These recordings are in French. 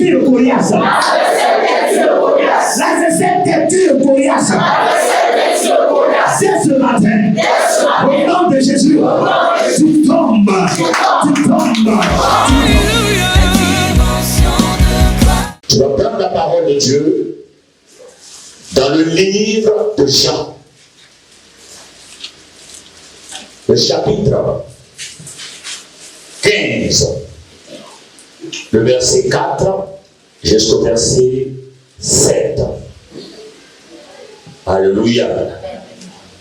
détruit le Goliath. La recette détruit le Goliath. C'est ce matin. Au nom de Jésus, tu tombes. Tu tombes. Tu vas prendre la parole de Dieu dans le livre de Jean. Le chapitre 15, le verset 4 jusqu'au verset 7. Alléluia.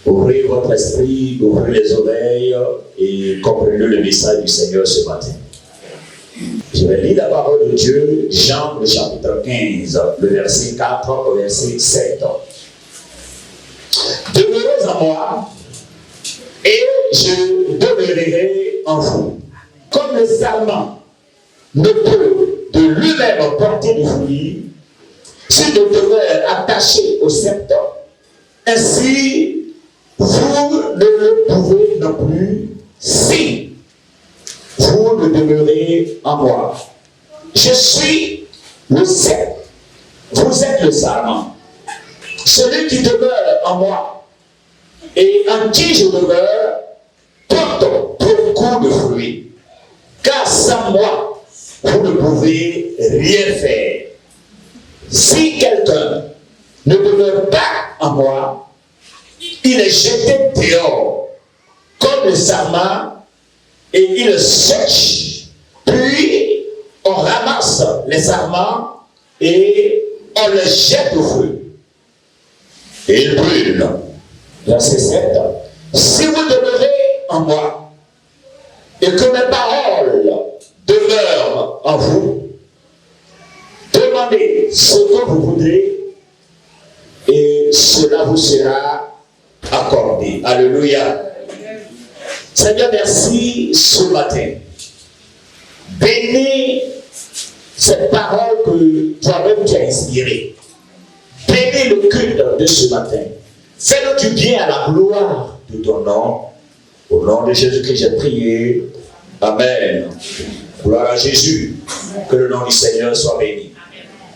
Ouvrez votre esprit, ouvrez les oreilles et comprenez le message du Seigneur ce matin. Je vais lire la parole de Dieu, Jean, le chapitre 15, le verset 4 au verset 7. Demeurez en moi et je demeurerai en vous. Comme le sarment ne peut de lui-même porter de fruits s'il ne demeure attaché au sceptre, ainsi vous ne le pouvez non plus si vous ne demeurez en moi. Je suis le sceptre, vous êtes le sarment. Celui qui demeure en moi et en qui je demeure porte beaucoup de fruits. Car sans moi, vous ne pouvez rien faire. Si quelqu'un ne demeure pas en moi, il est jeté dehors comme le sarment et il sèche. Puis on ramasse les sarments et on les jette au feu. Et il brûle. Verset 7. Si vous demeurez en moi et que mes paroles demeurent en vous, demandez ce que vous voudrez et cela vous sera accordé. Alléluia. Seigneur, merci ce matin. Bénis cette parole que toi-même tu as inspirée. Bénis le culte de ce matin. Fais-le du bien à la gloire de ton nom. Au nom de Jésus-Christ, j'ai prié. Amen. Gloire à Jésus. Que le nom du Seigneur soit béni.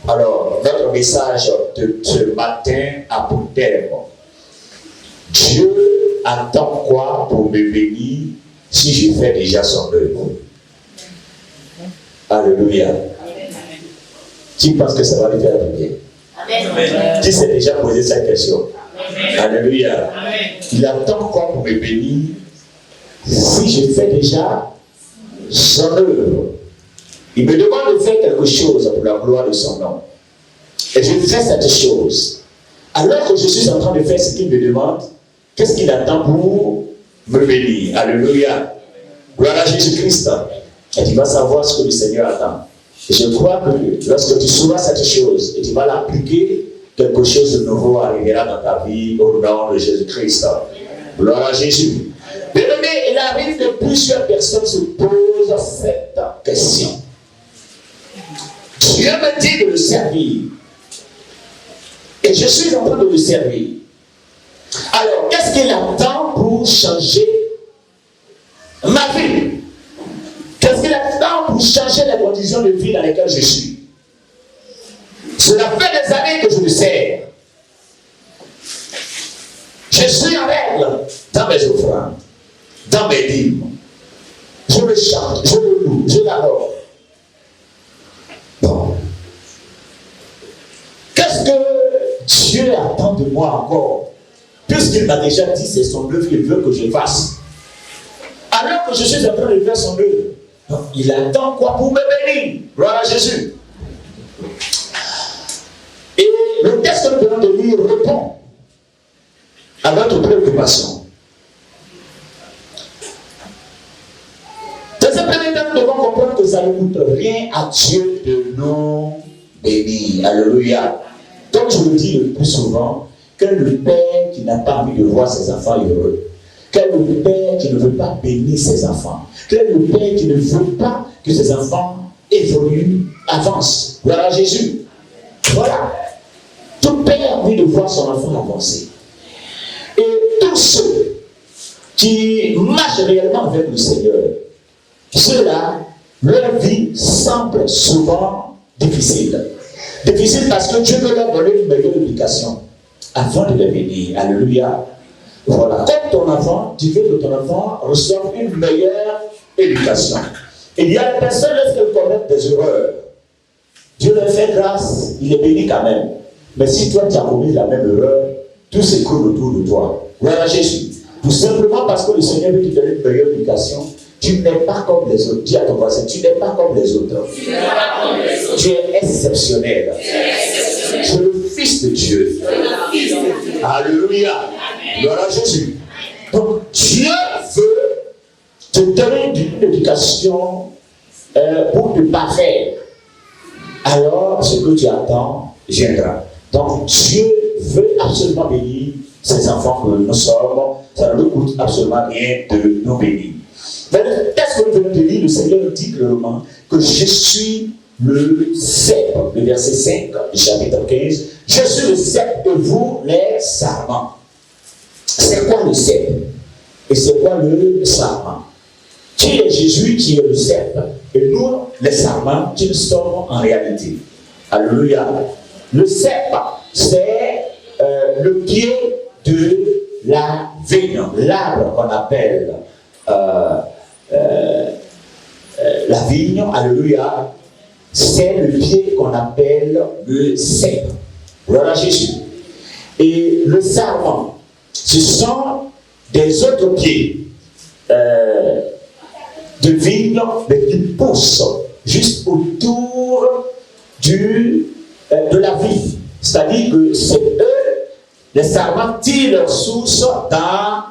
Alors, notre message de ce matin a pour thème: Dieu attend quoi pour me bénir si je fais déjà son œuvre? Alléluia. Qui pense que ça va lui faire du bien? Amen. Qui s'est déjà posé cette question? Amen. Alléluia. Amen. Il attend quoi pour me bénir si je fais déjà son œuvre? Il me demande de faire quelque chose pour la gloire de son nom. Et je fais cette chose. Alors que je suis en train de faire ce qu'il me demande, qu'est-ce qu'il attend pour me bénir? Alléluia. Gloire à Jésus-Christ. Et tu vas savoir ce que le Seigneur attend. Et je crois que lorsque tu sauras cette chose et tu vas l'appliquer, quelque chose de nouveau arrivera dans ta vie au nom de Jésus-Christ. Gloire à Jésus. Bien-aimé, il arrive que plusieurs personnes se posent cette question. Dieu me dit de le servir. Et je suis en train de le servir. Alors, qu'est-ce qu'il attend pour changer ma vie? Qu'est-ce qu'il attend pour changer les conditions de vie dans lesquelles je suis? Cela fait des années que je le sers. Je suis en règle dans mes offrandes, dans mes dîmes. Je le chante, je le loue, je l'adore. Bon. Qu'est-ce que Dieu attend de moi encore? Puisqu'il m'a déjà dit c'est son œuvre qu'il veut que je fasse. Alors que je suis en train de faire son œuvre, donc, il attend quoi pour me bénir? Gloire à Jésus. Et le texte que nous venons de lire répond à notre préoccupation. Dans un premier temps, nous devons comprendre que ça ne coûte rien à Dieu de nous bénir. Alléluia. Comme je le dis le plus souvent, quel est le père qui n'a pas envie de voir ses enfants heureux? Quel est le père qui ne veut pas bénir ses enfants? Quel est le père qui ne veut pas que ses enfants évoluent, avancent? Gloire à Jésus. Voilà. Tout père a envie de voir son enfant avancer. Et tous ceux qui marchent réellement avec le Seigneur, ceux-là, leur vie semble souvent difficile. Difficile parce que Dieu veut leur donner une meilleure éducation avant de les bénir. Alléluia. Voilà. Comme ton enfant, tu veux que ton enfant reçoive une meilleure éducation. Il y a des personnes, lorsqu'elles commettent des erreurs, Dieu leur fait grâce, il les bénit quand même. Mais si toi tu as commis la même erreur, tout s'écroule autour de toi. Voilà Jésus. Tout simplement parce que le Seigneur veut te donner une meilleure éducation. Tu n'es pas comme les autres. Dis à ton voisin, tu n'es pas comme les autres. Tu es exceptionnel. Tu es le Fils de Dieu. Alléluia. Gloire à Jésus. Donc Dieu veut te donner une éducation pour te parfaire. Alors ce que tu attends viendra. Donc Dieu veut absolument bénir ses enfants que nous sommes. Ça ne nous coûte absolument rien de nous bénir. Dans le texte que nous venons de lire, le Seigneur dit clairement que je suis le cep, le verset 5 du chapitre 15. Je suis le cep et vous les sarments. C'est quoi le cep? Et c'est quoi le sarment? Qui est Jésus qui est le cep? Et nous, les sarments, qui nous sommes en réalité. Alléluia. Le cep, c'est le pied de la vigne, l'arbre qu'on appelle la vigne, alléluia, c'est le pied qu'on appelle le cep. Voilà Jésus. Et le sarment, ce sont des autres pieds de vigne, mais qui poussent juste autour de la vie. C'est-à-dire que c'est eux, les sarments, tirent leur source dans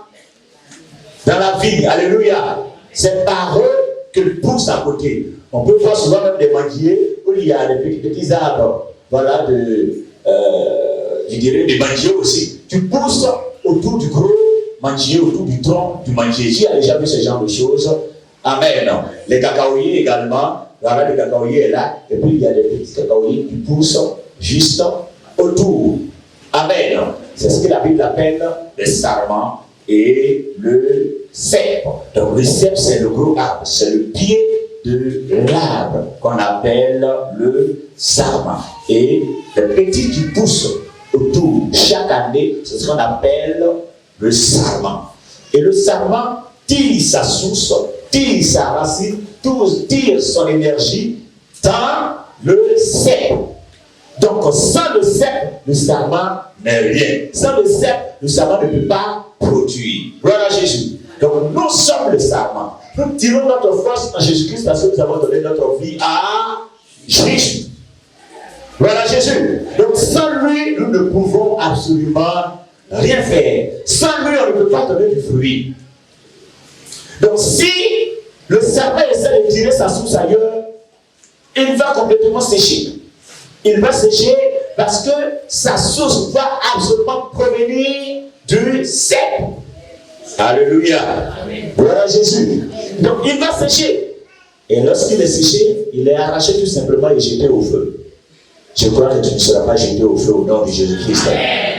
la vie. Alléluia. C'est par eux qu'ils poussent à côté. On peut voir souvent même des manguiers où il y a des petits arbres. Voilà, je dirais des manguiers aussi. Tu pousses autour du gros manguier, autour du tronc du manguier. J'ai déjà vu ce genre de choses. Amen. Les cacaoyers également. Voilà, le cacaoyer est là. Et puis il y a des petits cacaoyers qui poussent juste autour. Amen. C'est ce que la Bible appelle le sarment et le cep. Donc le cep, c'est le gros arbre, c'est le pied de l'arbre qu'on appelle le sarment. Et les petits qui poussent autour chaque année, c'est ce qu'on appelle le sarment. Et le sarment tire sa source, tire sa racine, tire son énergie dans le cep. Donc sans le cep, le sarment n'est rien. Sans le cep, le sarment ne peut pas produire. Voilà Jésus. Donc nous sommes le sarment. Nous tirons notre force en Jésus-Christ parce que nous avons donné notre vie à Jésus. Voilà Jésus. Donc sans lui, nous ne pouvons absolument rien faire. Sans lui, on ne peut pas donner du fruit. Donc si le sarment essaie de tirer sa source ailleurs, il va complètement sécher. Il va sécher parce que sa source va absolument provenir du cep. Alléluia. Voilà Jésus. Donc il va sécher. Et lorsqu'il est séché, il est arraché tout simplement et jeté au feu. Je crois que tu ne seras pas jeté au feu au nom de Jésus-Christ.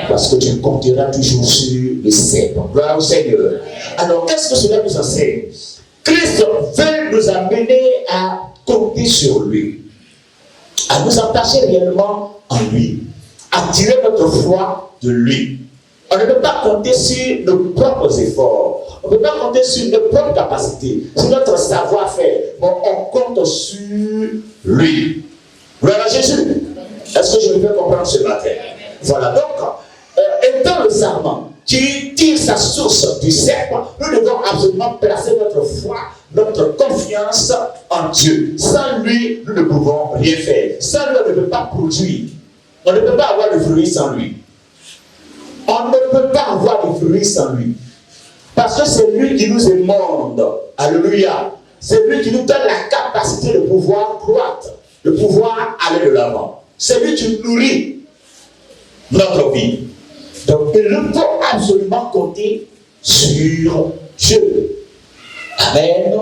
Parce que tu compteras toujours sur le cep. Gloire au Seigneur. Alors qu'est-ce que cela nous enseigne? Christ veut nous amener à compter sur lui, à nous attacher réellement en lui, à tirer notre foi de lui. On ne peut pas compter sur nos propres efforts, on ne peut pas compter sur nos propres capacités, sur notre savoir-faire, mais on compte sur lui. Gloire à Jésus. Est-ce que je me fais comprendre ce matin? Voilà, donc, étant le sarment qui tire sa source du cep, nous devons absolument placer notre foi, notre confiance en Dieu. Sans lui, nous ne pouvons rien faire. Sans lui, on ne peut pas produire. On ne peut pas avoir de fruits sans lui. On ne peut pas avoir de fruits sans lui. Parce que c'est lui qui nous émonde. Alléluia. C'est lui qui nous donne la capacité de pouvoir croître, de pouvoir aller de l'avant. C'est lui qui nourrit notre vie. Donc, il nous faut absolument compter sur Dieu. Amen.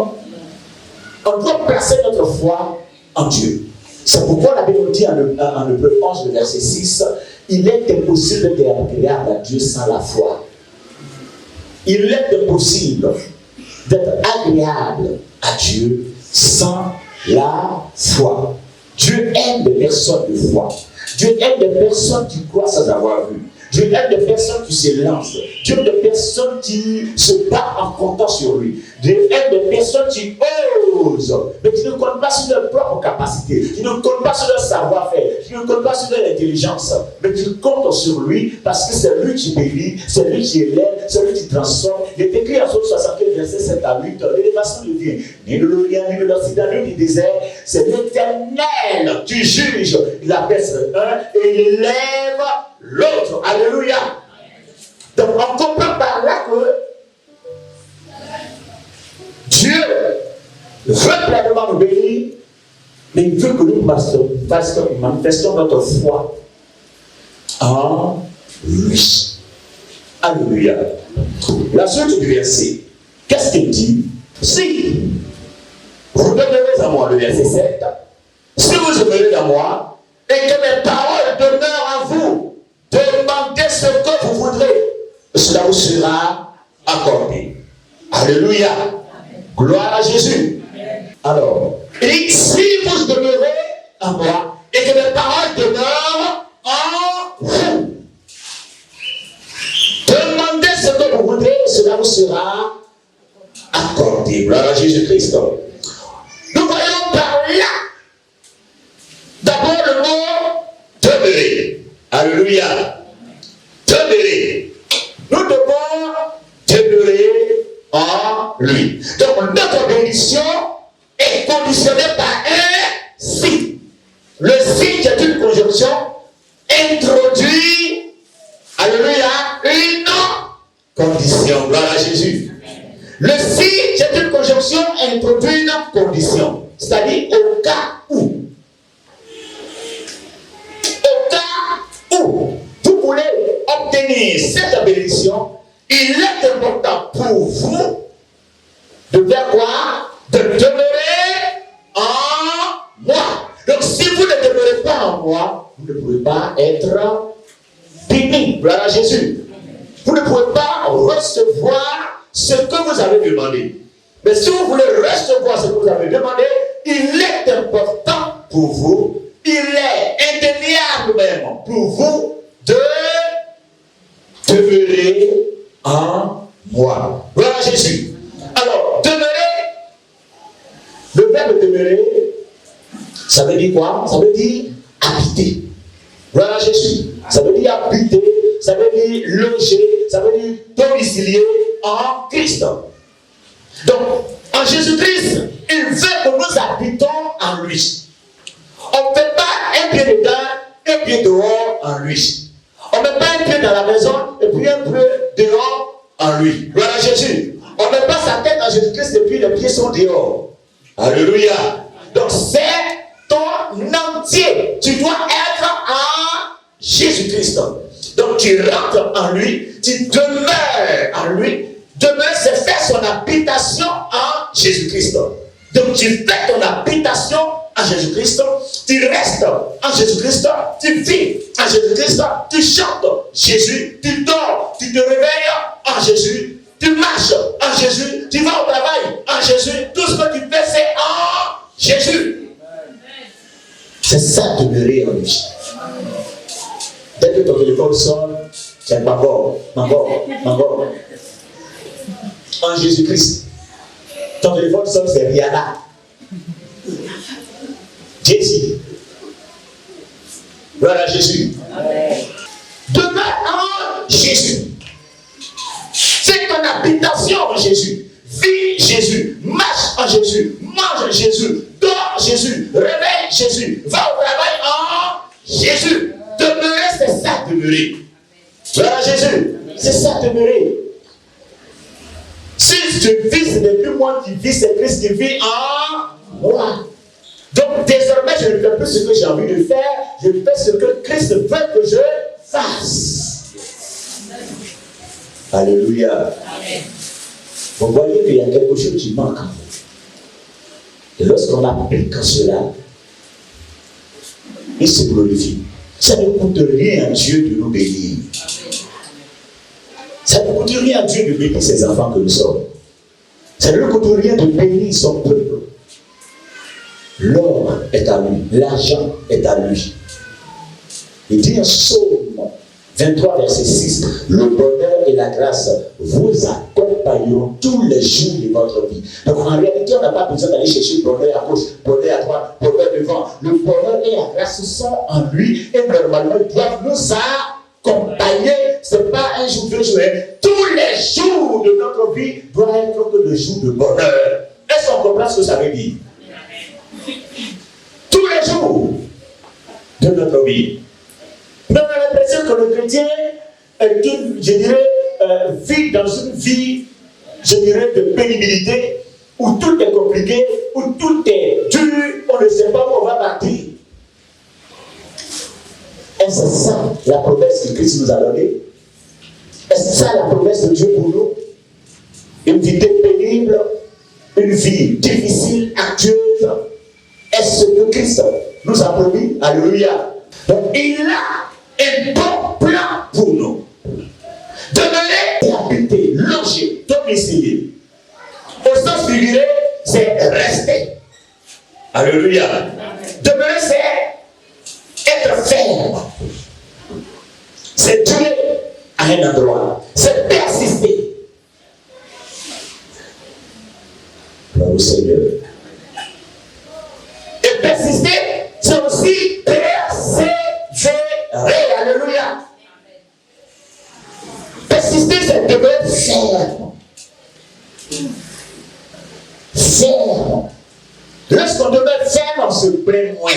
On doit placer notre foi en Dieu. C'est pourquoi la Bible dit en Hébreux 11, verset 6, il est impossible d'être agréable à Dieu sans la foi. Il est impossible d'être agréable à Dieu sans la foi. Dieu aime des personnes de foi. Dieu aime des personnes qui croient sans avoir vu. Dieu aime des personnes qui se lancent. Dieu aime des personnes qui se battent en comptant sur lui. Dieu aime des personnes qui osent, mais qui ne comptent pas sur leur propre capacité, qui ne comptent pas sur leur savoir-faire, qui ne comptent pas sur leur intelligence, mais qui comptent sur lui parce que c'est lui qui bénit, c'est lui qui élève, c'est lui qui transforme. Il est écrit en Psaume 75, verset 7 à 8, l'élévation ne vient ni de l'Orient, ni de l'Occident, ni du désert. C'est l'Éternel qui juge. Il abaisse un et il élève l'autre. Alléluia. Donc on comprend par là que Dieu veut pleinement nous bénir, mais il veut que nous manifestions notre foi en lui. Alléluia. La suite du verset, qu'est-ce qu'il dit? Si vous demeurez à moi, le verset 7, si vous demeurez à moi, et que mes paroles demeurent en vous, demandez ce que vous voudrez, cela vous sera accordé. Alléluia. Gloire à Jésus. Alors, et si vous demeurez en moi, et que mes paroles demeurent en vous, demandez ce que vous voudrez, cela vous sera accordé. Gloire à Jésus-Christ. Nous voyons par là, d'abord le mot demeurer. Alléluia. Demeurer. Nous devons demeurer en lui. Donc notre bénédiction est conditionnée par un si. Le si est une conjonction introduit, alléluia, une condition. Gloire à Jésus. Le si est une conjonction introduit une condition. C'est-à-dire au cas où. Au cas où vous voulez obtenir cette bénédiction, il est important pour vous de faire quoi? De demeurer en moi. Donc si vous ne demeurez pas en moi, vous ne pouvez pas être béni. Gloire à Jésus. Vous ne pouvez pas recevoir ce que vous avez demandé. Mais si vous voulez recevoir ce que vous avez demandé, il est important pour vous, il est indéniable même pour vous de demeurer en moi. Gloire à Jésus. Alors, demeurer, le verbe demeurer, ça veut dire quoi? Ça veut dire habiter. Gloire à Jésus. Ça veut dire habiter, ça veut dire loger, ça veut dire domicilier en Christ. Donc, en Jésus-Christ, il veut que nous habitons en lui. On ne fait pas un pied dedans, un pied dehors en lui. On ne met pas un pied dans la maison et puis un pied dehors en lui. Gloire à Jésus. On ne met pas sa tête en Jésus-Christ et puis les pieds sont dehors. Alléluia. Donc c'est ton entier. Tu dois être en Jésus-Christ. Donc tu rentres en lui, tu demeures en lui. Demeurer, c'est faire son habitation en Jésus-Christ. Donc tu fais ton habitation en Jésus-Christ, tu restes en Jésus-Christ, tu vis en Jésus-Christ, tu chantes Jésus, tu dors, tu te réveilles en Jésus, tu marches en Jésus, tu vas au travail en Jésus, tout ce que tu fais c'est en Jésus. C'est ça demeurer en lui. Dès que ton téléphone sonne, c'est Mangor. En Jésus-Christ. Ton téléphone sonne, c'est Rihanna. Jésus. Gloire à Jésus. Demeure en Jésus. C'est ton habitation en Jésus. Vis Jésus. Marche en Jésus. Mange en Jésus. Dors en Jésus. Réveille Jésus. Va au travail en Jésus. Demeurer, c'est ça, demeurer. Gloire à Jésus. C'est ça, demeurer. Si tu vis, ce n'est plus moi qui vis, c'est Christ qui vit en moi. Donc désormais, je ne fais plus ce que j'ai envie de faire, je fais ce que Christ veut que je fasse. Alléluia. Amen. Vous voyez qu'il y a quelque chose qui manque en vous. Et lorsqu'on applique cela, il se glorifie. Ça ne coûte rien à Dieu de nous bénir. Ça ne coûte rien à Dieu de bénir ses enfants que nous sommes. Ça ne coûte rien de bénir son peuple. L'or est à lui, l'argent est à lui. Il dit en Psaume 23, verset 6, le bonheur et la grâce vous accompagneront tous les jours de votre vie. Donc en réalité, on n'a pas besoin d'aller chercher le bonheur à gauche, bonheur à droite, bonheur devant. Le bonheur et la grâce sont en lui et normalement ils doivent nous accompagner. Ce n'est pas un jour, 2 jours. Tous les jours de notre vie doivent être que le jour de bonheur. Est-ce qu'on comprend ce que ça veut dire? Tous les jours de notre vie. Mais on a l'impression que le chrétien, je dirais, vit dans une vie, je dirais, de pénibilité, où tout est compliqué, où tout est dur, on ne sait pas où on va partir. Est-ce ça la promesse que Christ nous a donnée? Est-ce ça la promesse de Dieu pour nous? Une vie pénible, une vie difficile, actueuse. Est-ce ce que Christ nous a promis? Alléluia. Donc il a un bon plan pour nous. Demeurer et habiter, loger, domicilier. Au sens figuré, c'est rester. Alléluia. Demeurer, c'est être ferme. C'est durer à un endroit. C'est persister. Gloire au Seigneur. Et persister, c'est aussi persévérer. Alléluia. Persister, c'est demeurer ferme. Ferme. Lorsqu'on demeure ferme, on se plaint moins.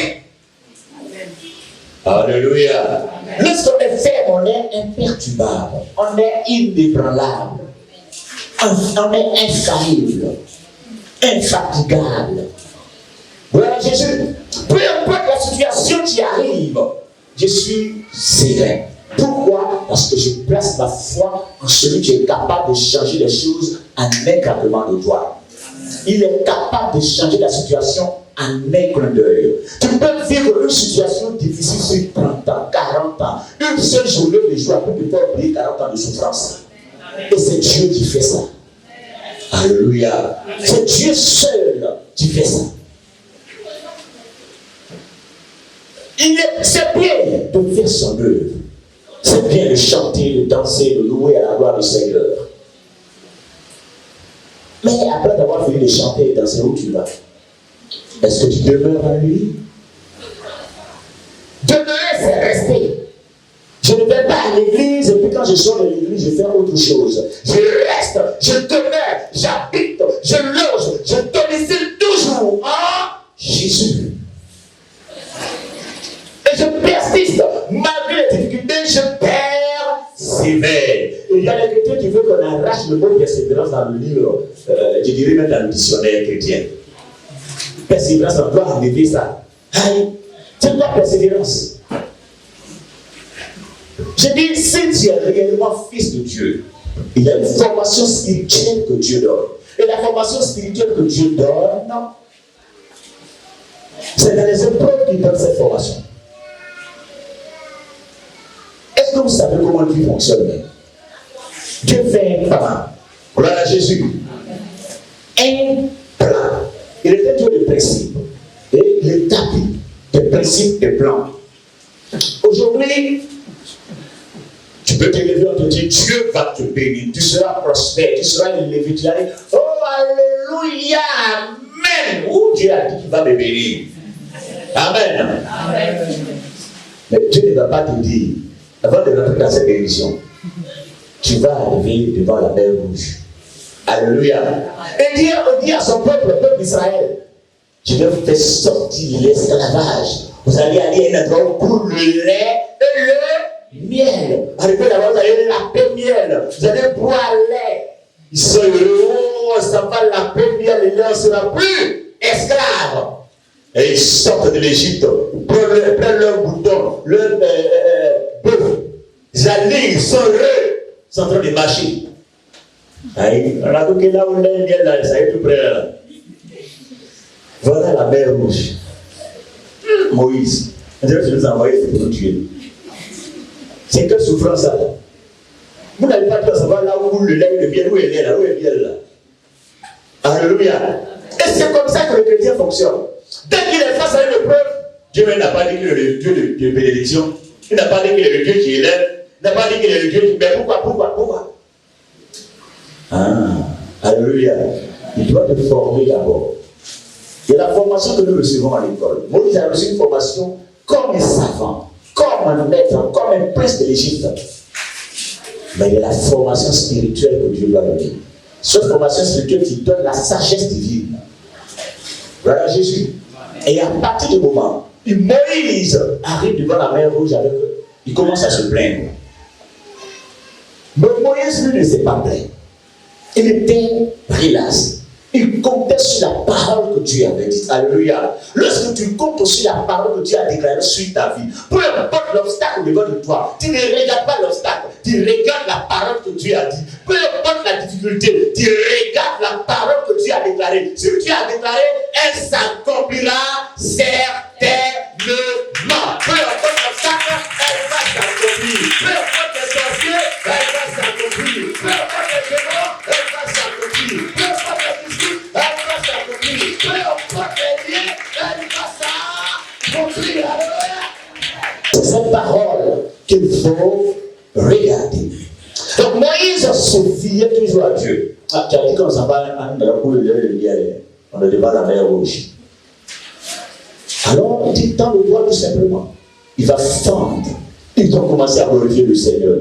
Alléluia. Lorsqu'on est ferme, on est imperturbable. On est inébranlable. On est infaillible. Infatigable. Voilà Jésus. Peu importe la situation qui arrive, je suis serein. Pourquoi? Parce que je place ma foi en celui qui est capable de changer les choses en un claquement de doigts. Il est capable de changer la situation en un clin d'œil. Tu peux vivre une situation difficile sur 30 ans, 40 ans. Une seule journée de joie peut te faire oublier 40 ans de souffrance. Et c'est Dieu qui fait ça. Alléluia. C'est Dieu seul qui fait ça. C'est bien de faire son œuvre. C'est bien de chanter, de danser, de louer à la gloire du Seigneur. Mais après d'avoir fini de chanter et de danser, où tu vas? Est-ce que tu demeures en lui? Demeurer, c'est rester. Je ne vais pas à l'église et puis quand je sors de l'église, je fais autre chose. Je reste, je demeure, j'habite, je loge, je domicile toujours en Jésus. Et je persiste, malgré les difficultés, je persévère. Il y a des chrétiens qui veulent qu'on arrache le mot persévérance dans le livre, je dirais même dans le dictionnaire chrétien. Persévérance, on doit enlever ça. Aïe, c'est quoi persévérance? Je dis, si tu es réellement fils de Dieu, il y a une formation spirituelle que Dieu donne. Et la formation spirituelle que Dieu donne, c'est dans les épreuves qu'il donne cette formation. Est-ce que vous savez comment Dieu fonctionne? Dieu fait un plan. Gloire à Jésus. Un plan. Il était Dieu de principes. Et il établit des principes, des plans. Aujourd'hui, tu peux te lever, on te dit, Dieu va te bénir, tu seras prospère, tu seras élevé, tu vas dire, oh alléluia, amen. Où Dieu a dit qu'il va me bénir. Amen. Amen. Mais Dieu ne va pas te dire, avant de rentrer dans cette bénédiction, tu vas arriver devant la mer rouge. Alléluia. Et Dieu dit à son peuple, le peuple d'Israël, je vais vous faire sortir de l'esclavage. Vous allez aller à un endroit où coule le lait et le miel. Arrivé là-bas, vous allez laper miel. Vous allez boire lait. Ils sont heureux. Oh, ça va laper miel. Et là, on ne sera plus esclaves. Et ils sortent de l'Égypte. Prennent leur bouton, leur bœuf. Ils allaient, ils sont heureux. Ils sont en train de marcher. On a dit que là où le miel, là, ça est tout près là. Voilà la mer rouge. Moïse. Dieu nous a envoyé pour nous tuer. C'est quelle souffrance ça là? Vous n'avez pas pu savoir là où le lait, le miel, où est le lait là, où est le miel là. Alléluia. Et c'est comme ça que le chrétien fonctionne. Dès qu'il est face à une épreuve, Dieu n'a pas dit qu'il est le Dieu de bénédiction. Il n'a pas dit qu'il est le Dieu qui élève. Il n'a pas dit qu'il est le Dieu qui... Mais pourquoi? Alléluia. Il doit te former d'abord. Il y a la formation que nous recevons à l'école. Moïse a reçu une formation comme un savant, comme un maître, comme un prince de l'Égypte. Mais il y a la formation spirituelle que Dieu doit donner. Cette formation spirituelle qui donne la sagesse divine. Voilà Jésus. Et à partir du moment où Moïse arrive devant la mer Rouge avec eux, il commence à se plaindre. Mais Moïse, lui, ne s'est pas plaint. Il était relax. Il comptait sur la parole que Dieu avait dite. Alléluia. Lorsque tu comptes sur la parole que Dieu a déclarée sur ta vie, peu importe l'obstacle devant de toi, tu ne regardes pas l'obstacle, tu regardes la parole que Dieu a dit. Peu importe la difficulté, tu regardes la parole que Dieu a déclarée. Ce que Dieu a déclaré, elle s'accomplira certainement. Peu importe l'obstacle, elle va s'accomplir. Peu importe les sorciers, elle va s'accomplir. Peu importe les démons, elle va s'accomplir. Peu importe les disciples, elle va s'accomplir. Peu importe les liens, elle va s'accomplir. Alléluia. C'est cette parole qu'il faut regarder. Donc Moïse se fiait toujours à Dieu. Tu as dit qu'on s'en va on est devant la mer Rouge. Alors on dit dans le bois tout simplement. Il va fendre. Ils ont commencé à glorifier le Seigneur.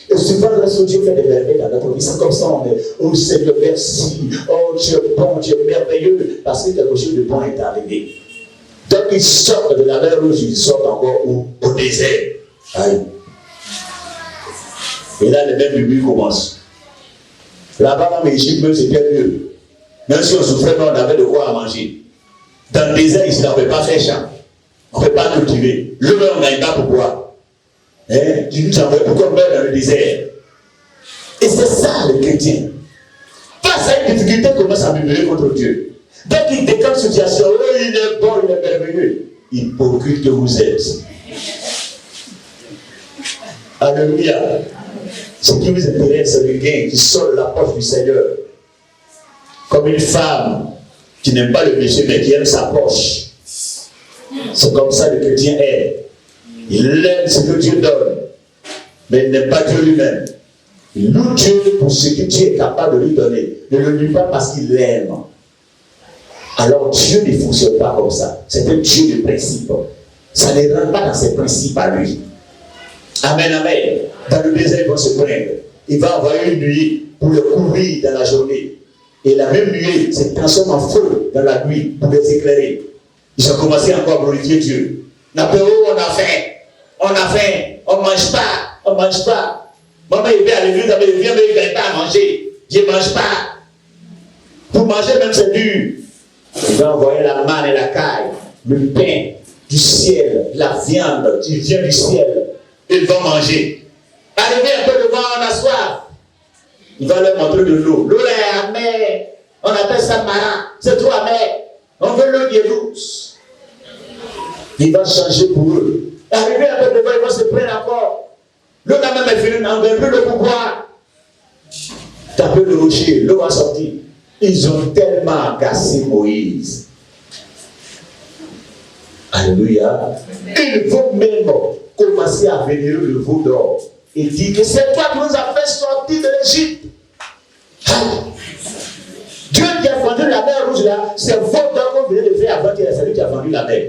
Et souvent, lorsque Dieu fait des merveilles dans notre vie, c'est comme ça, on est, oh Seigneur, merci, oh Dieu bon, Dieu merveilleux, parce que quelque chose de bon est arrivé. Donc ils sortent de la mer Rouge, ils sortent encore au désert. Aïe. Et là, les mêmes lumières commencent. Là-bas, en Égypte, même c'était mieux. Même si on souffrait, on avait de quoi à manger. Dans le désert, ici, on ne peut pas faire champ. On ne peut pas cultiver. Le on n'a pas pour boire. Tu nous envoies pourquoi on meurt dans le désert. Et c'est ça le chrétien. Face à une difficulté, il commence à murmurer contre Dieu. Dès qu'il déclare une situation, oh, il est bon, il est merveilleux. Hypocrite que vous êtes. Alléluia. Ce qui vous intéresse, c'est le gain qui sort de la poche du Seigneur. Comme une femme qui n'aime pas le péché, mais qui aime sa poche. C'est comme ça le chrétien est. Il aime ce que Dieu donne, mais il n'aime pas Dieu lui-même. Il loue Dieu pour ce que Dieu est capable de lui donner. Ne le loue pas parce qu'il l'aime. Alors Dieu ne fonctionne pas comme ça. C'est un Dieu de principe. Ça ne rentre pas dans ses principes à lui. Amen, amen. Dans le désert, il va se plaindre. Il va envoyer une nuée pour le couvrir dans la journée. Et la même nuée se transforme en feu dans la nuit pour les éclairer. Ils ont commencé encore à glorifier Dieu. L'apéro, on a faim. On ne mange pas. Maman, il vient à l'église, il vient, mais il ne vient pas à manger. Je ne mange pas. Pour manger, même, c'est dur. Il va envoyer la manne et la caille, le pain du ciel, la viande qui vient du ciel. Ils vont manger. Arrivé un peu devant, on a soif. Il va leur montrer de l'eau. L'eau est amère. On appelle ça marin. C'est trop amer. On veut l'eau qui est douce. Il va changer pour eux. Arrivé un peu devant, ils vont se prendre encore. L'eau n'a même fini, on ne veut plus le pouvoir. Taper le rocher, l'eau va sortir. Ils ont tellement agacé Moïse. Alléluia. Ils vont même commencer à vénérer le veau d'or. Et dire que c'est toi qui nous as fait sortir de l'Égypte. Dieu qui a vendu la mer Rouge là, c'est veau d'or qu'on venait de faire avant qu'il y ait celui qui a vendu la mer.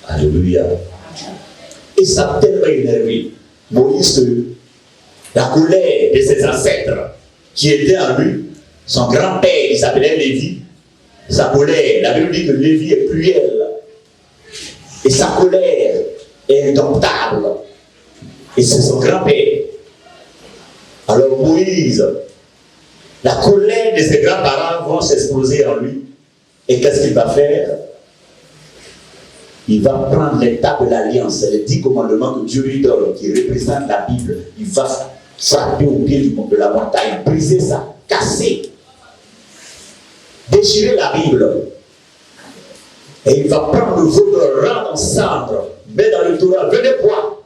Alléluia. Et ça a tellement énervé Moïse, la colère de ses ancêtres qui étaient en lui, son grand-père, il s'appelait Lévi. Sa colère, la Bible dit que Lévi est cruel. Et sa colère est indomptable. Et c'est son grand-père. Alors Moïse, la colère de ses grands-parents vont s'exposer en lui. Et qu'est-ce qu'il va faire? Il va prendre l'étape de l'alliance, les 10 commandements que Dieu lui donne, qui représentent la Bible. Il va frapper au pied de la montagne, briser ça, casser, déchirer la Bible. Et il va prendre le veau de rendre en cendre, mettre dans le Torah, venez boire.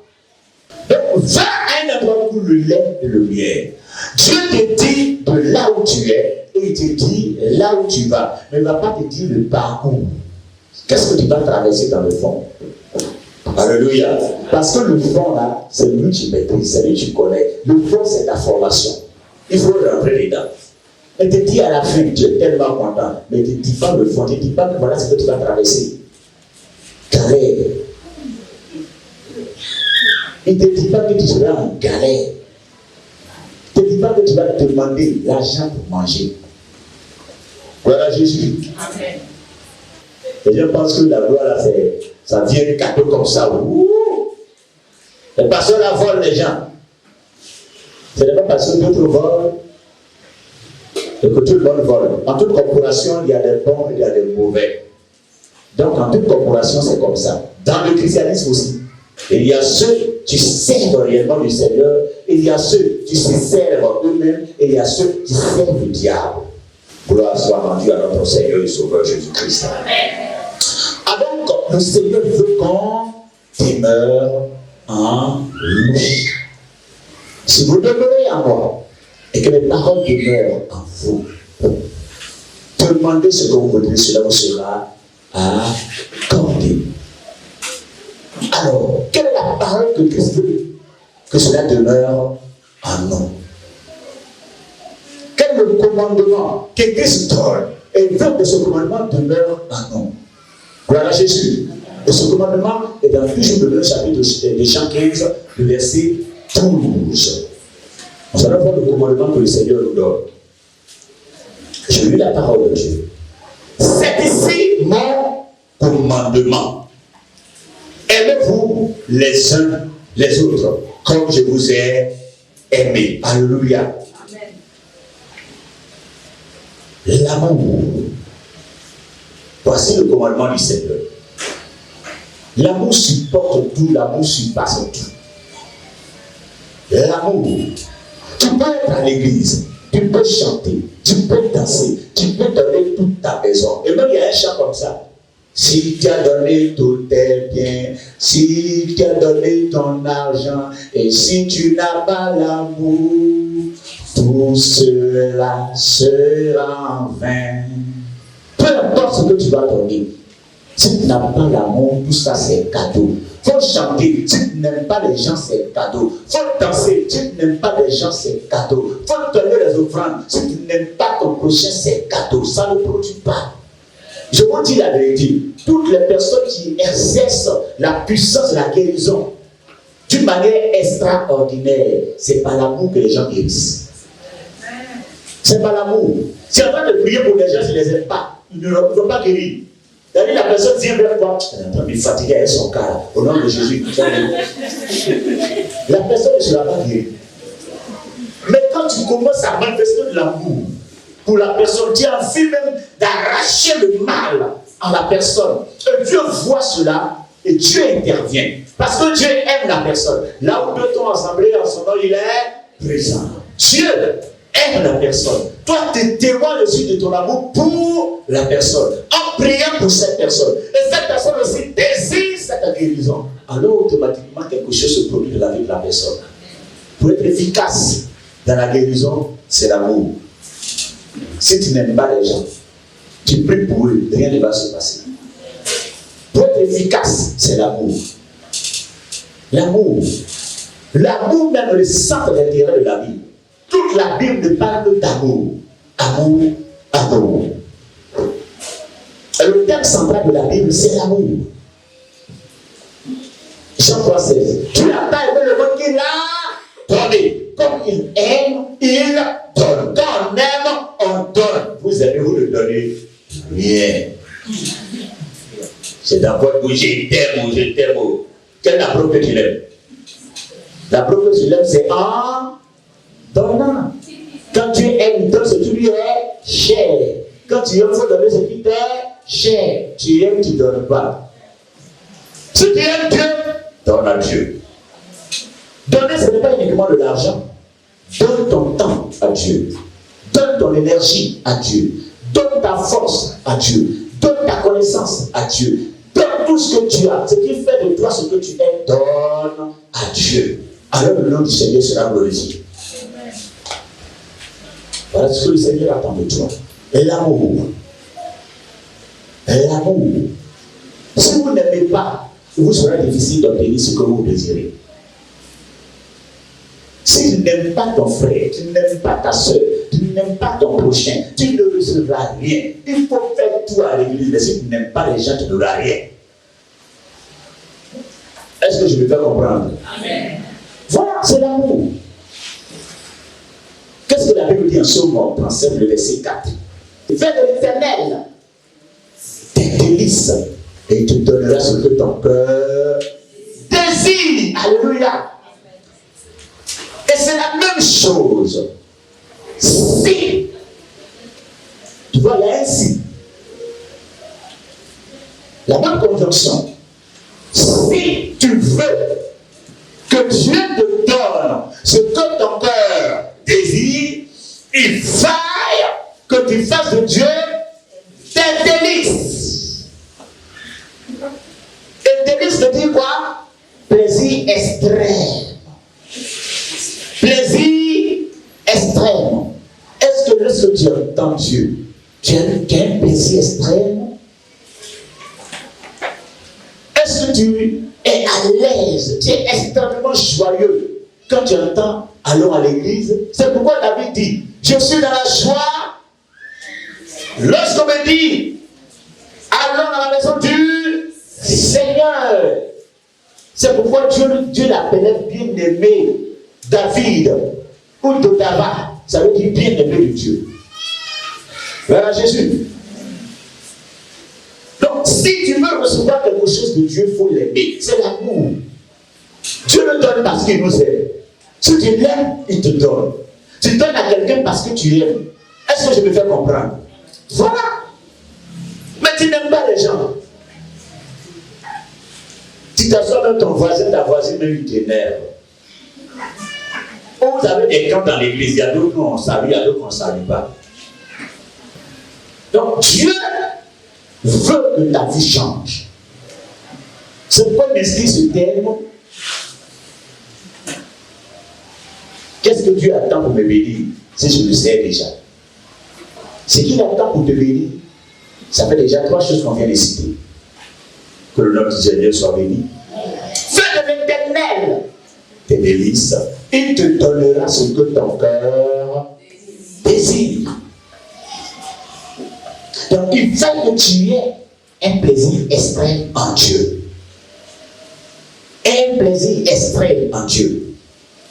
Donc, va à un endroit où le lait et le miel. Dieu te dit de là où tu es, et il te dit là où tu vas, mais il ne va pas te dire le parcours. Qu'est-ce que tu vas traverser dans le fond? Alléluia. Parce que le fond là, c'est lui qui maîtrise, c'est lui qui connaît. Le fond, c'est ta formation. Il faut rentrer dedans. Il te dit à la fin, tu es tellement content, mais il ne te dit pas le fond, il ne te dit pas que voilà ce que tu vas traverser. Galère. Il ne te dit pas que tu seras en galère. Il ne te dit pas que tu vas te demander l'argent pour manger. Voilà Jésus. Amen. Et je pense que la gloire là, ça vient de cadeaux comme ça. Ouh. Les pasteurs là volent les gens. Ce n'est pas parce que d'autres volent et que tout le monde vole. En toute corporation, il y a des bons et il y a des mauvais. Donc en toute corporation, c'est comme ça. Dans le christianisme aussi. Il y a ceux qui servent réellement le Seigneur, il y a ceux qui se servent eux-mêmes, et il y a ceux qui servent le diable. Gloire soit rendue à notre Seigneur et Sauveur Jésus-Christ. Donc, le Seigneur veut qu'on demeure en lui. Si vous demeurez en moi, et que les paroles demeurent en vous, demandez ce que vous voudrez, cela vous sera accordé. Alors, quelle est la parole que Christ veut? Que cela demeure en nous. Quel est le commandement que Christ donne? Et veut que ce commandement demeure en nous. Gloire à Jésus. Et ce commandement est dans toujours le chapitre de Jean 15, le verset 12. Nous allons voir le commandement que le Seigneur nous donne. Je lis la parole de Dieu. C'est ici mon commandement. Aimez-vous les uns les autres, comme je vous ai aimé. Alléluia. Amen. L'amour. Voici le commandement du Seigneur. L'amour supporte tout, l'amour surpasse tout. L'amour. Tu peux être à l'église, tu peux chanter, tu peux danser, tu peux donner toute ta maison. Et même il y a un chant comme ça. Si tu as donné tous tes biens, si tu as donné ton argent, et si tu n'as pas l'amour, tout cela sera en vain. Peu importe ce que tu vas donner, si tu n'as pas l'amour, tout ça c'est cadeau. Faut chanter, si tu n'aimes pas les gens, c'est cadeau. Faut danser, si tu n'aimes pas les gens, c'est cadeau. Faut donner les offrandes, si tu n'aimes pas ton prochain, c'est cadeau. Ça ne produit pas. Je vous dis la vérité, toutes les personnes qui exercent la puissance de la guérison d'une manière extraordinaire, c'est par l'amour que les gens guérissent. C'est par l'amour. Si en train de prier pour les gens, si ne les aiment pas, ils ne vont pas guérir. C'est-à-dire la personne vient vers toi, elle est en train de fatiguer avec son cas, au nom de Jésus. La personne ne sera pas guérie. Mais quand tu commences à manifester de l'amour pour la personne, tu as envie même d'arracher le mal en la personne. Et Dieu voit cela et Dieu intervient. Parce que Dieu aime la personne. Là où deux sont assemblés en son nom, il est présent. Dieu aime la personne. Toi, tu témoignes aussi de ton amour pour la personne. En priant pour cette personne. Et cette personne aussi désire cette guérison. Alors automatiquement, quelque chose se produit dans la vie de la personne. Pour être efficace dans la guérison, c'est l'amour. Si tu n'aimes pas les gens, tu pries pour eux, rien ne va se passer. Pour être efficace, c'est l'amour. L'amour. L'amour même le centre d'intérêt de la Bible. Toute la Bible parle d'amour. Amour, amour. Et le thème central de la Bible, c'est l'amour. Jean 3,16. Tu n'as pas aimé le monde qu'il a donné. Comme il aime, il donne. Quand on aime, on donne. Vous aimez-vous le donner? Rien. C'est d'abord que je t'aime. Quelle est la preuve que tu l'aimes? La preuve que tu l'aimes, c'est en donnant. Quand tu aimes, donne ce qui lui est cher. Quand tu aimes, il faut donner ce qui t'est cher. Tu aimes, tu ne donnes pas. Si tu aimes Dieu, donne à Dieu. Donner, ce n'est pas uniquement de l'argent. Donne ton temps à Dieu. Donne ton énergie à Dieu. Donne ta force à Dieu. Donne ta connaissance à Dieu. Donne tout ce que tu as. Ce qui fait de toi ce que tu es, donne à Dieu. Alors le nom du Seigneur sera glorifié. Voilà ce que le Seigneur attend de toi. Et l'amour. Et l'amour. Si vous n'aimez pas, il vous sera difficile d'obtenir ce que vous désirez. Si tu n'aimes pas ton frère, tu n'aimes pas ta soeur, tu n'aimes pas ton prochain, tu ne recevras rien. Il faut faire tout à l'église, mais si tu n'aimes pas les gens, tu n'auras rien. Est-ce que je me fais comprendre? Amen. Voilà, c'est l'amour. Qu'est-ce que la Bible dit en Psaume 37, le verset 4? Fais de l'Éternel tes délices et il te donnera ce que ton cœur désire. Alléluia. Et c'est la même chose. Si, tu vois là ainsi, la même conjonction. Si tu veux que Dieu te donne ce que ton cœur désire, il faille que tu fasses de Dieu tes délices. Et délices veut dire quoi? Plaisir extrême. Plaisir extrême. Est-ce que lorsque tu entends Dieu, tu as un plaisir extrême? Est-ce que tu es à l'aise? Tu es extrêmement joyeux quand tu entends allons à l'église? C'est pourquoi David dit, je suis dans la joie lorsqu'on me dit allons dans la maison du Seigneur. C'est pourquoi Dieu l'appelait bien-aimé David ou Dodava. Ça veut dire bien-aimé de Dieu. Voilà Jésus. Donc, si tu veux recevoir quelque chose de Dieu, il faut l'aimer. C'est l'amour. Dieu le donne parce qu'il nous aime. Si tu l'aimes, il te donne. Tu donnes à quelqu'un parce que tu aimes. Est-ce que je me fais comprendre? Voilà. Mais tu n'aimes pas les gens. Tu t'assois dans ton voisin, ta voisine, même il t'énerve. Vous avez des camps dans l'église, il y a d'autres qu'on salue, il y a d'autres qu'on ne salue pas. Donc, Dieu veut que ta vie change. C'est pourquoi m'inscrit ce terme. Qu'est-ce que Dieu attend pour me bénir? Si je le sais déjà. Ce qu'il attend pour te bénir, ça fait déjà 3 choses qu'on vient de citer. Que le nom du Seigneur soit béni. Fais de l'Éternel tes délices. Il te donnera ce que ton cœur désire. Donc, il faut que tu aies un plaisir extrême en Dieu. Un plaisir extrême en Dieu.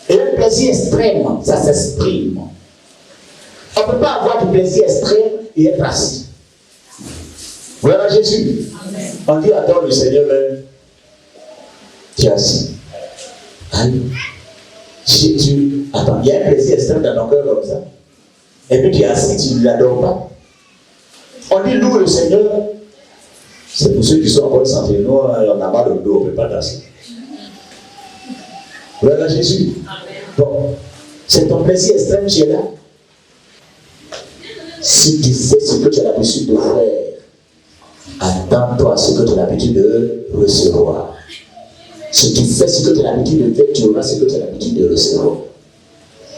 Et un plaisir extrême, ça s'exprime. On ne peut pas avoir du plaisir extrême et être assis. Voilà Jésus. Amen. On dit adore le Seigneur même. Tu es assis. Allez. Jésus, attends, il y a un plaisir extrême dans ton cœur comme ça. Et puis tu es assis, tu ne l'adores pas. On dit loue le Seigneur. C'est pour ceux qui sont encore santé. Nous, on a mal au dos, on ne peut pas danser. Voilà Jésus. Bon, c'est ton plaisir extrême qui est là. Si tu fais ce que tu as l'habitude de faire, attends-toi à ce que tu as l'habitude de recevoir. Si tu fais ce que tu as l'habitude de faire, tu auras ce que tu as l'habitude de recevoir.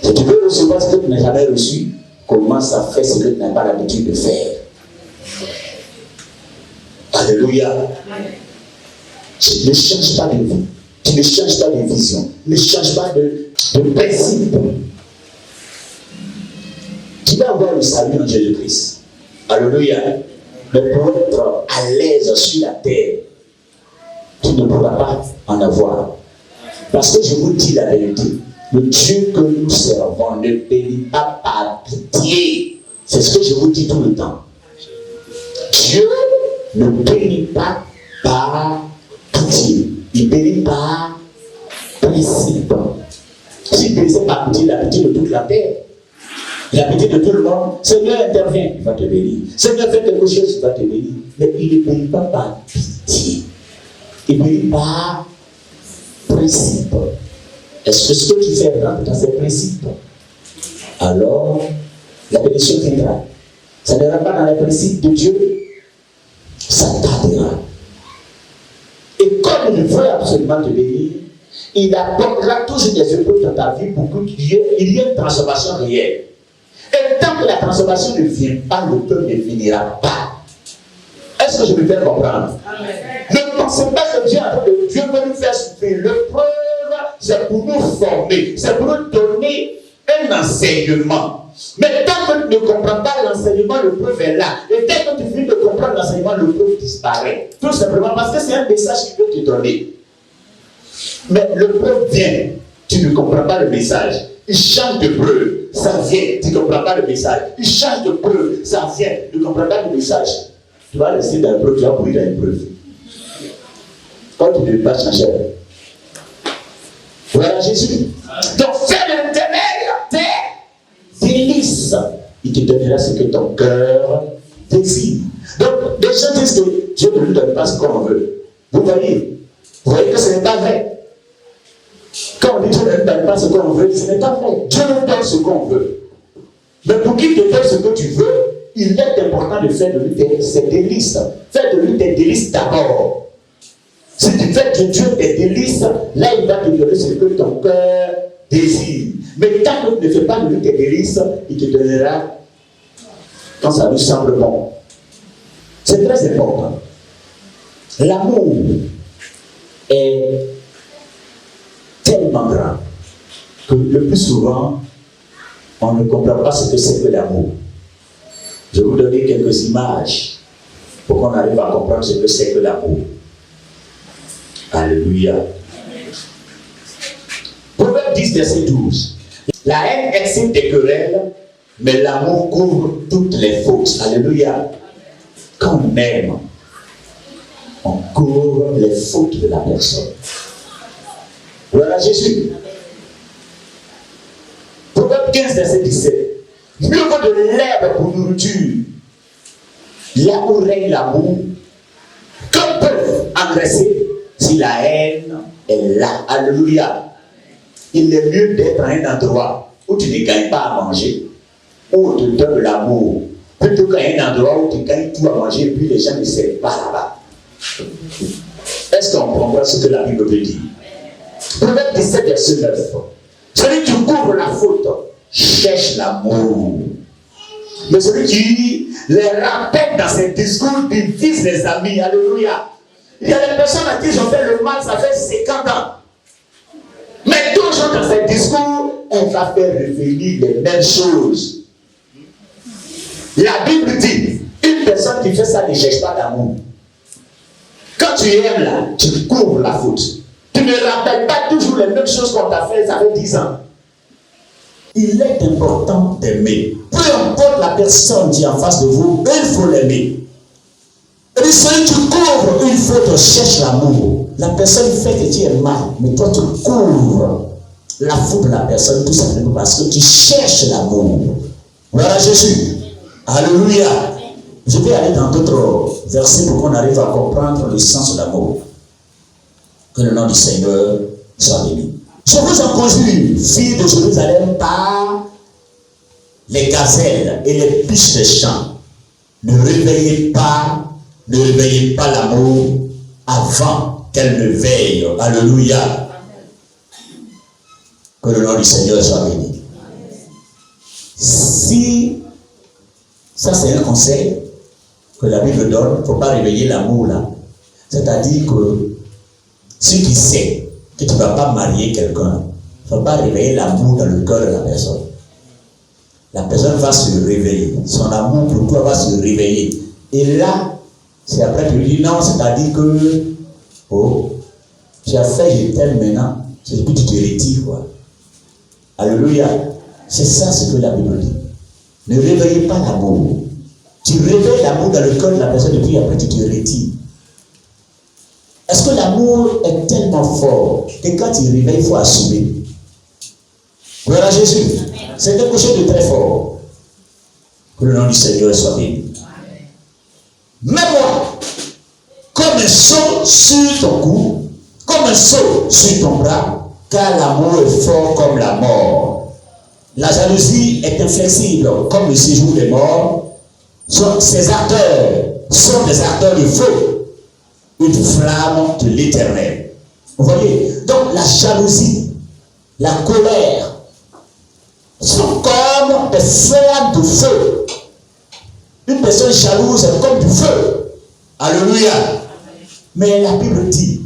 Si tu veux recevoir ce que tu n'as jamais reçu, commence à faire ce que tu n'as pas l'habitude de faire. Alléluia. Tu ne changes pas de vie. Tu ne changes pas de vision. Ne change pas de principe. Tu vas avoir le salut en Jésus-Christ. Alléluia. Mais pour être à l'aise sur la terre, tu ne pourras pas en avoir. Parce que je vous dis la vérité. Le Dieu que nous servons ne bénit pas par pitié. C'est ce que je vous dis tout le temps. Dieu ne bénit pas par pitié. Il bénit par principe. S'il bénissait par pitié, la pitié de toute la terre, la pitié de tout le monde, Seigneur intervient, il va te bénir. Seigneur fait quelque chose, il va te bénir. Mais il ne bénit pas par pitié. Il bénit par principe. Est-ce que ce que tu fais rentre dans ces principes? Alors, la bénédiction viendra. Ça ne rentre pas dans les principes de Dieu, ça tardera. Et comme il veut absolument te bénir, il apportera toujours des épreuves dans ta vie pour qu'il y ait une transformation réelle. Et tant que la transformation ne vient pas, le peuple ne finira pas. Est-ce que je me fais comprendre? Amen. Ne pensez pas que Dieu veut nous faire souffrir. L'épreuve, c'est pour nous former, c'est pour nous donner un enseignement. Mais tant que tu ne comprends pas l'enseignement, le preuve est là. Et dès que tu finis de comprendre l'enseignement, le preuve disparaît. Tout simplement parce que c'est un message qu'il veut te donner. Mais le preuve vient, tu ne comprends pas le message. Il change de preuve, ça vient, tu ne comprends pas le message. Il change de preuve, ça vient, tu ne comprends pas le message. Tu vas rester dans la preuve, tu vas mourir dans une preuve. Quand tu ne veux pas changer. Voilà Jésus. Donc fais de l'Éternel tes délices. Il te donnera ce que ton cœur désire. Donc les gens disent que Dieu ne nous donne pas ce qu'on veut. Vous voyez que ce n'est pas vrai. Quand on dit Dieu ne nous donne pas ce qu'on veut, ce n'est pas vrai. Dieu nous donne ce qu'on veut. Mais pour qu'il te donne ce que tu veux, il est important de faire de lui tes délices. Fais de lui tes délices d'abord. Si tu fais de Dieu tes délices, là il va te donner ce que ton cœur désire. Mais tant que tu ne fais pas de lui tes délices, il te donnera quand ça lui semble bon. C'est très important. L'amour est tellement grand que le plus souvent, on ne comprend pas ce que c'est que l'amour. Je vais vous donner quelques images pour qu'on arrive à comprendre ce que c'est que l'amour. Alléluia. Proverbe 10, verset 12. La haine excite des querelles, mais l'amour couvre toutes les fautes. Alléluia. Quand on aime, on couvre les fautes de la personne. Voilà Jésus. Proverbe 15, verset 17. Mieux vaut de l'herbe pour nourriture, là où règne l'amour, qu'on peut engraisser si la haine est là. Alléluia. Il est mieux d'être à un endroit où tu ne gagnes pas à manger, où on te donne l'amour, plutôt qu'à un endroit où tu gagnes tout à manger et puis les gens ne savent pas là-bas. Est-ce qu'on comprend ce que la Bible veut dire? Proverbe 17, verset 9. Celui qui couvre la faute cherche l'amour. Mais celui qui les rappelle dans ses discours divise les amis. Alléluia. Il y a des personnes à qui ils ont fait le mal, ça fait 50 ans. Mais toujours dans ses discours, elle va faire revenir les mêmes choses. La Bible dit, une personne qui fait ça ne cherche pas d'amour. Quand tu aimes là, tu couvres la faute. Tu ne rappelles pas toujours les mêmes choses qu'on t'a fait, ça fait 10 ans. Il est important d'aimer. Peu importe la personne qui est en face de vous, il faut l'aimer. Et celui qui couvre une faute cherche l'amour. La personne fait que tu es mal, mais toi tu couvres la faute de la personne tout simplement parce que tu cherches l'amour. Voilà Jésus. Alléluia. Je vais aller dans d'autres versets pour qu'on arrive à comprendre le sens de l'amour. Que le nom du Seigneur soit béni. Je vous en conjure, filles de Jérusalem, par les gazelles et les biches des champs, ne réveillez pas l'amour avant qu'elle ne veille. Alléluia. Que le nom du Seigneur soit béni. Si, ça c'est un conseil que la Bible donne, il ne faut pas réveiller l'amour là. C'est-à-dire que si tu sais que tu ne vas pas marier quelqu'un, il ne faut pas réveiller l'amour dans le cœur de la personne. La personne va se réveiller. Son amour pour toi va se réveiller. Et là, c'est après tu lui dis non, c'est-à-dire que, oh, tu as fait, je t'aime maintenant, c'est depuis que tu te retires, quoi. Alléluia. C'est ça ce que la Bible dit. Ne réveillez pas l'amour. Tu réveilles l'amour dans le cœur de la personne et puis après tu te retires. Est-ce que l'amour est tellement fort que quand il réveille, il faut assumer? Voilà Jésus. C'est quelque chose de très fort. Que le nom du Seigneur soit béni. Mets-moi comme un sceau sur ton cou, comme un sceau sur ton bras, car l'amour est fort comme la mort. La jalousie est inflexible comme le séjour des morts. Ses acteurs sont des acteurs de feu, une flamme de l'Éternel. Vous voyez, donc la jalousie, la colère sont comme des flammes de feu. Une personne jalouse est comme du feu. Alléluia. Mais la Bible dit,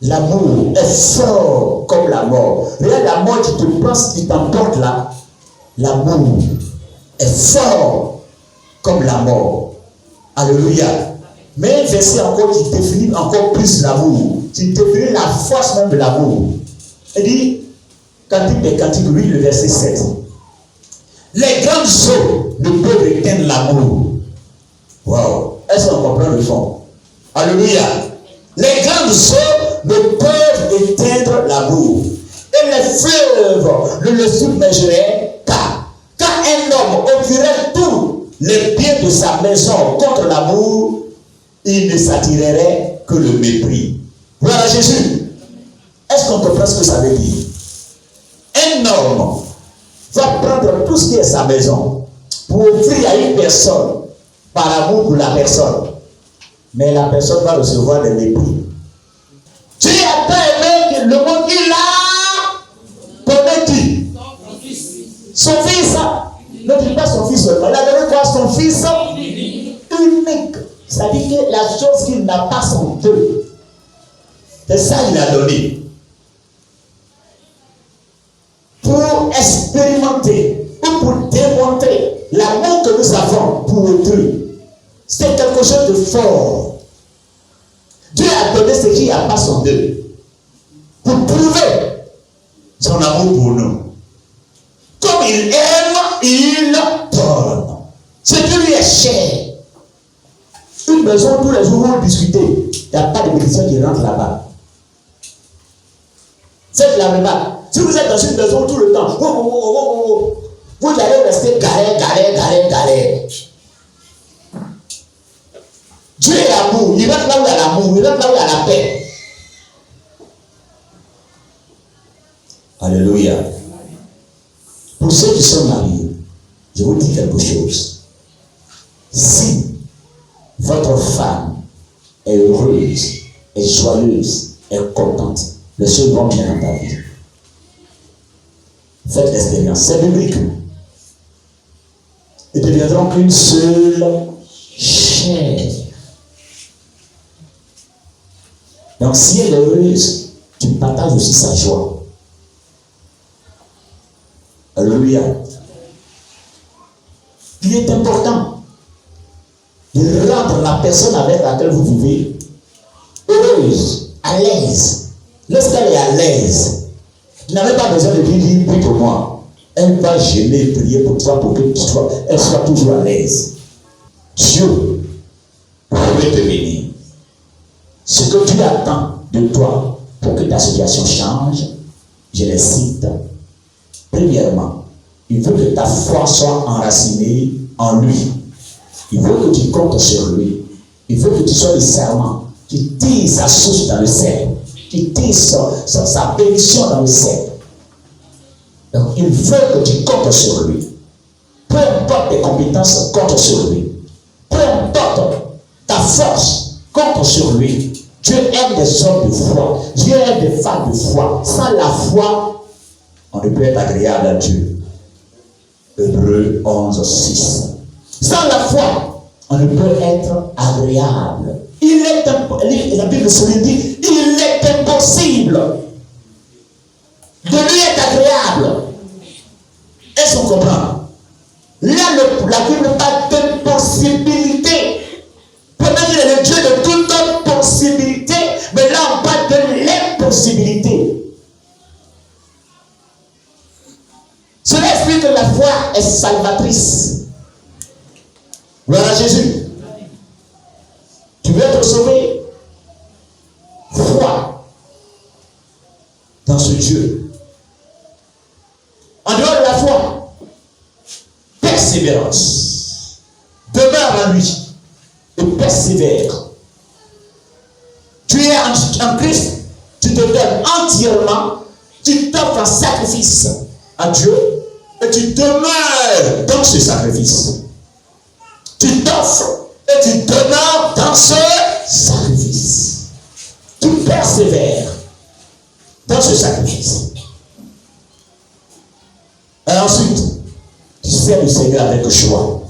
l'amour est fort comme la mort. Regarde la mort qui te pense, qui t'emporte là. L'amour est fort comme la mort. Alléluia. Mais un verset encore qui définit encore plus l'amour. Qui définit la force même de l'amour. Il dit, Cantique des Cantiques, oui, le verset 7. Les grandes eaux ne peuvent éteindre l'amour. Wow. Est-ce qu'on comprend le fond? Alléluia. Les grandes eaux ne peuvent éteindre l'amour. Et les fleuves ne le submergeraient pas. Quand un homme offrirait tous les biens de sa maison contre l'amour, il ne s'attirerait que le mépris. Voilà Jésus. Est-ce qu'on comprend ce que ça veut dire? Un homme va prendre tout ce qui est sa maison pour offrir à une personne par amour pour la personne. Mais la personne va recevoir des mépris. Dieu a pas aimé le monde, il a donné qui? Son fils. Ne dis pas son fils seulement. Il a donné quoi? Son fils unique. C'est-à-dire que la chose qu'il n'a pas son deux. C'est ça qu'il a donné. Pour expérimenter ou pour démontrer l'amour que nous avons pour autrui. C'est quelque chose de fort. Dieu a donné ce qu'il n'y a pas son deux. Pour prouver son amour pour nous. Comme il aime, il donne. Ce qui lui est cher. Une maison, tous les jours, vous discutez. Il n'y a pas de bénédiction qui rentre là-bas. Faites la remarque. Si vous êtes dans une maison tout le temps, vous allez rester galère. Dieu est l'amour. Il rentre là où il y a l'amour. Il rentre là où il y a la paix. Alléluia. Pour ceux qui sont mariés, je vous dis quelque chose. Si votre femme est heureuse, est joyeuse, est contente, les choses vont bien dans ta vie. Faites l'expérience, c'est biblique. Ils deviendront qu'une seule chair. Donc si elle est heureuse, tu partages aussi sa joie. Alléluia. Il est important de rendre la personne avec laquelle vous vivez heureuse, à l'aise. Lorsqu'elle est à l'aise, tu n'avais pas besoin de dire prie pour moi. Elle va gêner, prier pour toi pour que elle soit toujours à l'aise. Dieu veut te bénir. Ce que Dieu attend de toi pour que ta situation change, je les cite. Premièrement, il veut que ta foi soit enracinée en lui. Il veut que tu comptes sur lui. Il veut que tu sois le serment qui tire sa source dans le ciel, qui tire sa bénédiction dans le ciel. Donc, il veut que tu comptes sur lui. Peu importe tes compétences, compte sur lui. Peu importe ta force, compte sur lui. Dieu aime des hommes de foi. Dieu aime des femmes de foi. Sans la foi, on ne peut être agréable à Dieu. Hébreux 11, 6. Sans la foi, on ne peut être agréable. La Bible se dit, il est impossible de lui être agréable. Est-ce qu'on comprend? Là, la Bible parle de possibilité. Pendant qu'il est le Dieu de toute possibilité, mais là on parle de l'impossibilité. Cela explique que la foi est salvatrice. Voilà Jésus. Tu veux être sauvé? Foi dans ce Dieu. En dehors de la foi, persévérance. Demeure en lui et persévère. Tu es en Christ, tu te donnes entièrement, tu t'offres un sacrifice à Dieu et tu demeures dans ce sacrifice. Tu t'offres et tu demeures dans ce sacrifice. Tu persévères dans ce sacrifice. Et ensuite, sers le Seigneur avec joie,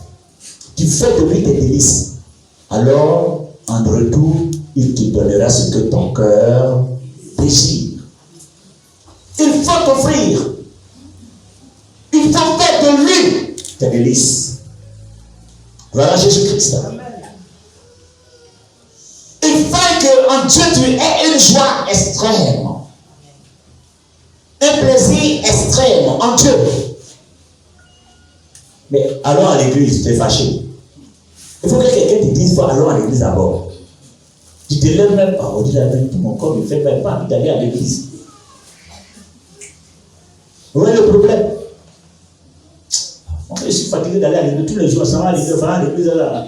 tu fais de lui tes délices, alors en retour, il te donnera ce que ton cœur désire. Il faut t'offrir. Il faut faire de lui tes délices. Voilà Jésus-Christ. Il faut qu'en Dieu tu aies une joie extrême. Un plaisir extrême en Dieu. Mais allons à l'église, tu es fâché. Il faut que quelqu'un te dise, allons à l'église d'abord. Tu ne te lèves même pas. On dit là, tout mon corps ne fait même pas envie d'aller à l'église. Vous voyez le problème? Je suis fatigué d'aller à l'église tous les jours, ça va à l'église,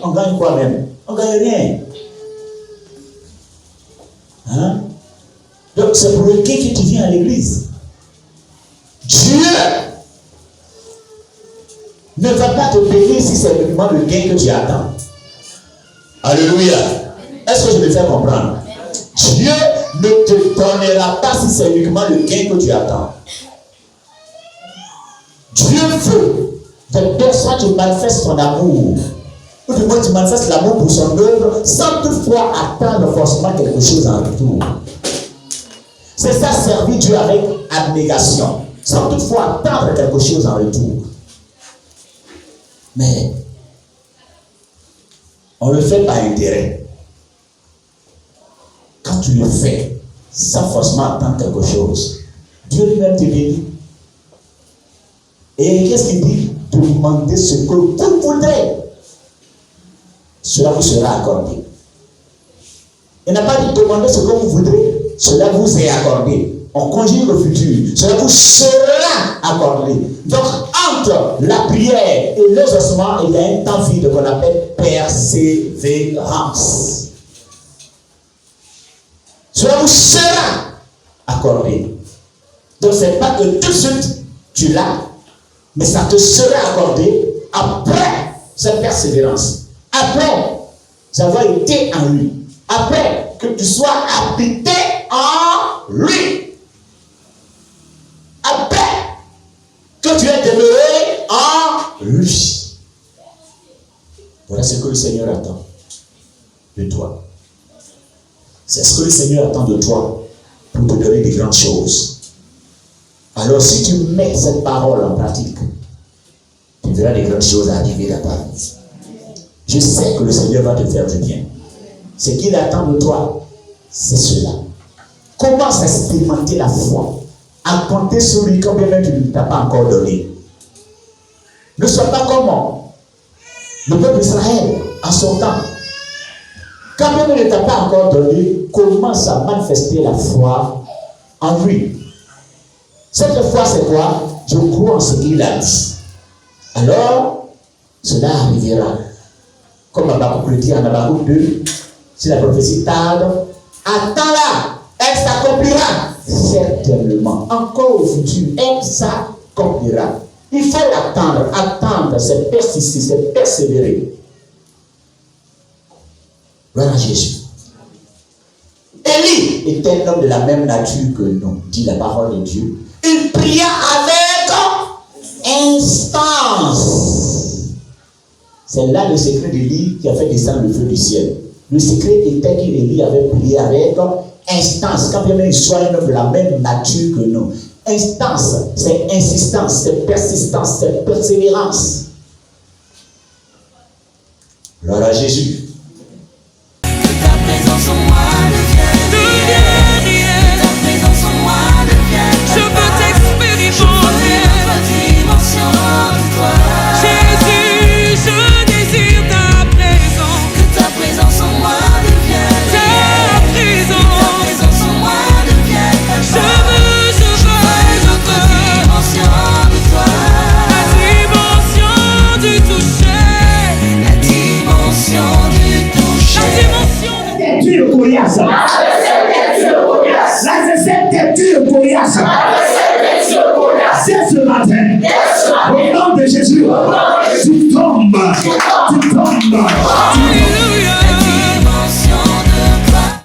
on gagne quoi même? On ne gagne rien. Hein? Donc c'est pour le gain que tu viens à l'église. Dieu ne va pas te bénir si c'est uniquement le gain que tu attends. Alléluia. Est-ce que je me fais comprendre? Dieu ne te donnera pas si c'est uniquement le gain que tu attends. Dieu veut que personne te manifeste son amour. Ou du moins tu manifestes l'amour pour son œuvre sans toutefois attendre forcément quelque chose en retour. C'est ça, servir Dieu avec abnégation, sans toutefois attendre quelque chose en retour. Mais on le fait par intérêt. Quand tu le fais sans forcément attendre quelque chose, Dieu lui-même te bénit. Et qu'est-ce qu'il dit? Demandez ce que vous voudrez. Cela vous sera accordé. Il n'a pas dit demander ce que vous voudrez. Cela vous est accordé. On conjugue le futur. Cela vous sera accordé. Donc, entre la prière et l'exaucement, il y a un temps vide qu'on appelle persévérance. Cela vous sera accordé. Donc, ce n'est pas que tout de suite tu l'as, mais ça te sera accordé après cette persévérance. Après avoir été en lui. Après que tu sois habité en lui. Après que tu aies demeuré en lui. Voilà ce que le Seigneur attend de toi. C'est ce que le Seigneur attend de toi pour te donner des grandes choses. Alors si tu mets cette parole en pratique, tu verras des grandes choses arriver dans ta vie. Je sais que le Seigneur va te faire du bien. Ce qu'il attend de toi, c'est cela. Commence à expérimenter la foi, à compter sur lui quand même tu ne t'as pas encore donné. Ne sois pas comme le peuple d'Israël en son temps. Quand même il ne t'a pas encore donné, commence à manifester la foi en lui. Cette foi, c'est quoi? Je crois en ce qu'il a dit. Alors, cela arrivera. Comme Habakkuk le dit en Habakkuk 2, si la prophétie tarde, attends-la, elle s'accomplira certainement. Encore au futur, elle s'accomplira. Il faut l'attendre. Attendre, c'est persister, c'est persévérer. Voilà Jésus. Élie est un homme de la même nature que nous, dit la parole de Dieu. Il pria avec instance. C'est là le secret d'Élie qui a fait descendre le feu du ciel. Le secret était qu'Élie avait prié avec instance. Quand bien même il soit un homme de la même nature que nous. Instance, c'est insistance, c'est persistance, c'est persévérance. Gloire à Jésus. C'est ce matin, au nom de Jésus, tu tombes, tu tombes.